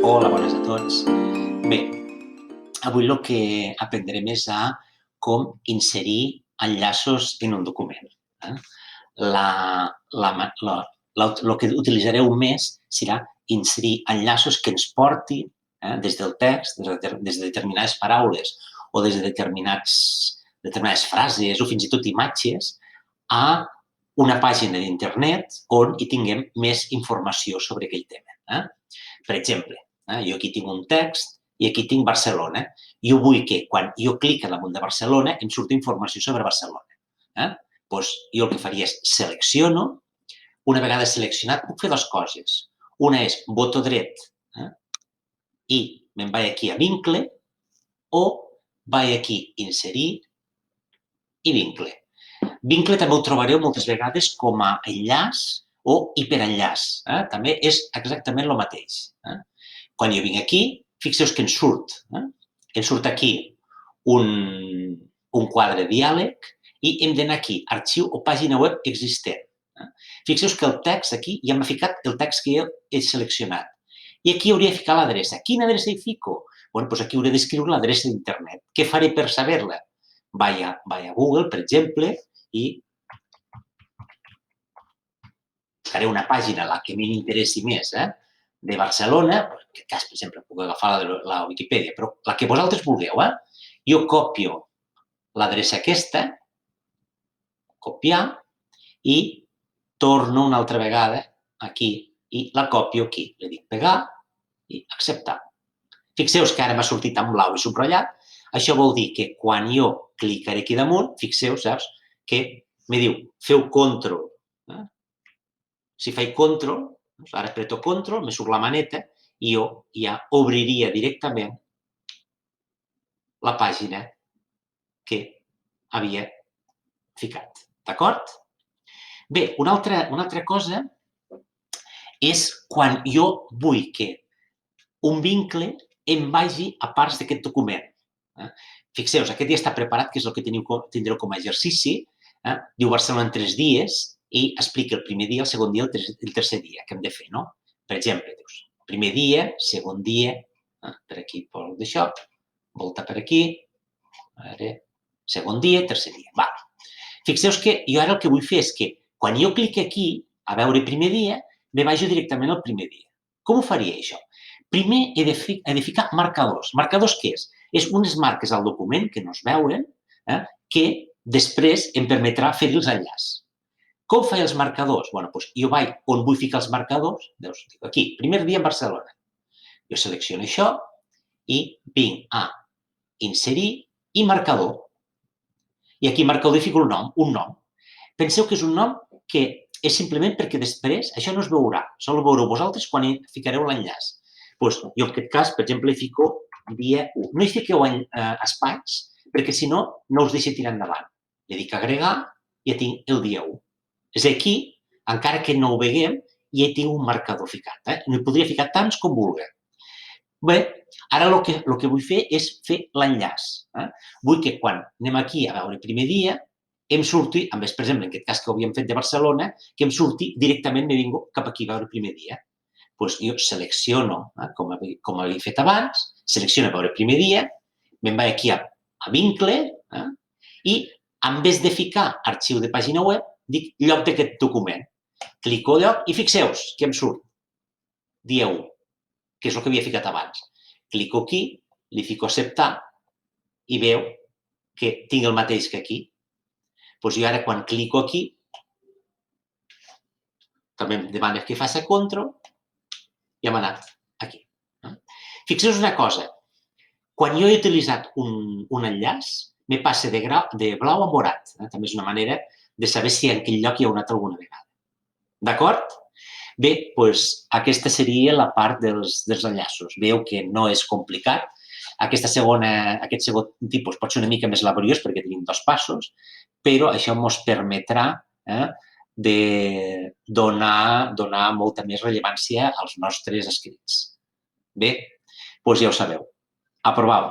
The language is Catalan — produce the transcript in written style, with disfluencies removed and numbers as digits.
Hola, bones a tots. Bé, avui el que aprendrem és a com inserir enllaços en un document. El que utilitzareu més serà inserir enllaços que ens portin des del text, des de determinades paraules o des de determinades frases o fins i tot imatges a una pàgina d'internet on hi tinguem més informació sobre aquell tema. Per exemple, jo aquí tinc un text i aquí tinc Barcelona. Jo vull que quan jo clic damunt de Barcelona em surti informació sobre Barcelona. Doncs jo el que faria és selecciono. Una vegada seleccionat puc fer dues coses. Una és botó dret i me'n vaig aquí a vincle o vaig aquí inserir i vincle. Vincle també ho trobareu moltes vegades com a enllaç o hiperenllaç. També és exactament el mateix. Quan jo vinc aquí, fixeu-vos que ens surt. Ens surt aquí un quadre diàleg i hem d'anar aquí, arxiu o pàgina web existent. Fixeu-vos que el text aquí ja m'ha ficat el text que jo he seleccionat. I aquí hauria de ficar l'adreça. Quina adreça hi fico? Doncs aquí hauré d'escriure l'adreça d'internet. Què faré per saber-la? Vaig a Google, per exemple, i buscaré una pàgina, la que m'interessi més, de Barcelona, en aquest cas, per exemple, puc agafar la Wikipedia, però la que vosaltres vulgueu. Jo copio l'adreça aquesta, copiar, i torno una altra vegada aquí i la copio aquí. Li dic pegar i acceptar. Fixeu-vos que ara m'ha sortit en blau i subratllat. Això vol dir que quan jo clicaré aquí damunt, fixeu-vos, saps, que me diu feu control. Si faig control, ara apreto control, me surt la maneta i jo ja obriria directament la pàgina que havia ficat. D'acord? Bé, una altra cosa és quan jo vull que un vincle em vagi a parts d'aquest document. Fixeu-vos, aquest ja està preparat, que és el que tindreu com a exercici. Diu Barcelona en 3 dies i explica el primer dia, el segon dia, el tercer dia que hem de fer, no? Per exemple, dius, primer dia, segon dia, per aquí, d'això, volta per aquí, segon dia, tercer dia. Va. Fixeu-vos que jo ara el que vull fer és que quan jo clic aquí, a veure primer dia, me vagi directament al primer dia. Com ho faria, això? Primer he de ficar marcadors. Marcadors què és? És unes marques al document que no es veuen, que després em permetrà fer els enllaç. Com faig els marcadors? Doncs jo vaig on vull ficar els marcadors, veus, aquí, primer dia en Barcelona. Jo selecciono això i vinc a inserir i marcador. I aquí marcador hi fico un nom. Penseu que és un nom que és simplement perquè després això no es veurà, sol ho veureu vosaltres quan hi ficareu l'enllaç. Doncs jo en aquest cas, per exemple, hi fico dia 1. No hi fiqueu espais, perquè si no, no us deixa tirar endavant. Li dic agregar i ja tinc el dia 1. És aquí, encara que no ho veiem, ja hi tinc un marcador ficat. N'hi podria ficar tants com vulgui. Bé, ara el que vull fer és fer l'enllaç. Vull que quan anem aquí a veure el primer dia, em surti, per exemple, en aquest cas que ho havíem fet de Barcelona, que em surti directament, me vinc cap aquí a veure el primer dia. Doncs jo selecciono, com havia fet abans, selecciono a veure el primer dia, me'n vaig aquí a vincle i en vez de ficar arxiu de pàgina web, dic lloc d'aquest document. Clico lloc i fixeu-vos que em surt dia 1, que és el que havia ficat abans. Clico aquí, li fico acceptar i veu que tinc el mateix que aquí. Doncs jo ara quan clico aquí, també em demana que faci control i hem anat aquí. Fixeu-vos una cosa, quan jo he utilitzat un enllaç, me passa de blau a morat. També és una manera de saber si en aquell lloc hi ha anat alguna vegada. D'acord? Bé, doncs aquesta seria la part dels enllaços. Veieu que no és complicat. Aquest segon tipus pot ser una mica més laboriós perquè tenim 2 passos, però això ens permetrà de donar molta més rellevància als nostres escrits. Bé, doncs ja ho sabeu. Aproveu.